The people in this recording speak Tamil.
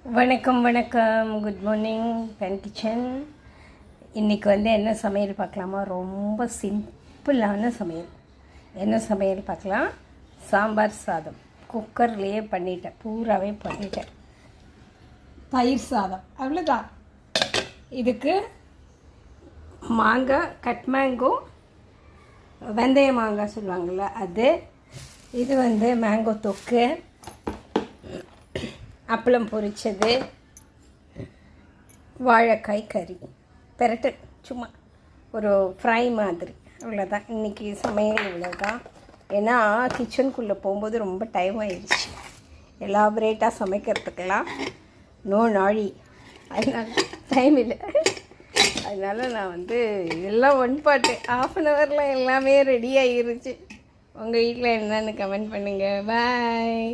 வணக்கம் வணக்கம், குட் மார்னிங் பென் கிச்சன். இன்றைக்கி என்ன சமையல் பார்க்கலாமா? ரொம்ப சிம்பிளான சமையல். என்ன சமையல் பார்க்கலாம்? சாம்பார் சாதம் குக்கர்லேயே பண்ணிட்டேன், பூராவே பண்ணிட்டேன். தயிர் சாதம் அவ்வளோதான். இதுக்கு மாங்காய், கட் மேங்கோ, வெந்தய மாங்காய் சொல்லுவாங்கள்ல அது. இது மேங்கோ தொக்கு, அப்பளம் பொரிச்சது, வாழைக்காய் கறி பெரட்டு, சும்மா ஒரு ஃப்ரை மாதிரி. அவ்வளோதான் இன்றைக்கி சமையல். இவ்வளோதான். ஏன்னா கிச்சனுக்குள்ளே போகும்போது ரொம்ப டைம் ஆயிடுச்சு எலாபரேட்டாக சமைக்கிறதுக்கெல்லாம். நோ நாழி, அதனால் டைம் இல்லை. அதனால் நான் எல்லாம் ஒன் பாட்டு ½ ஹவரில் எல்லாமே ரெடி ஆகிருச்சு. உங்கள் வீட்டில் என்னென்னு கமெண்ட் பண்ணுங்கள். பாய்.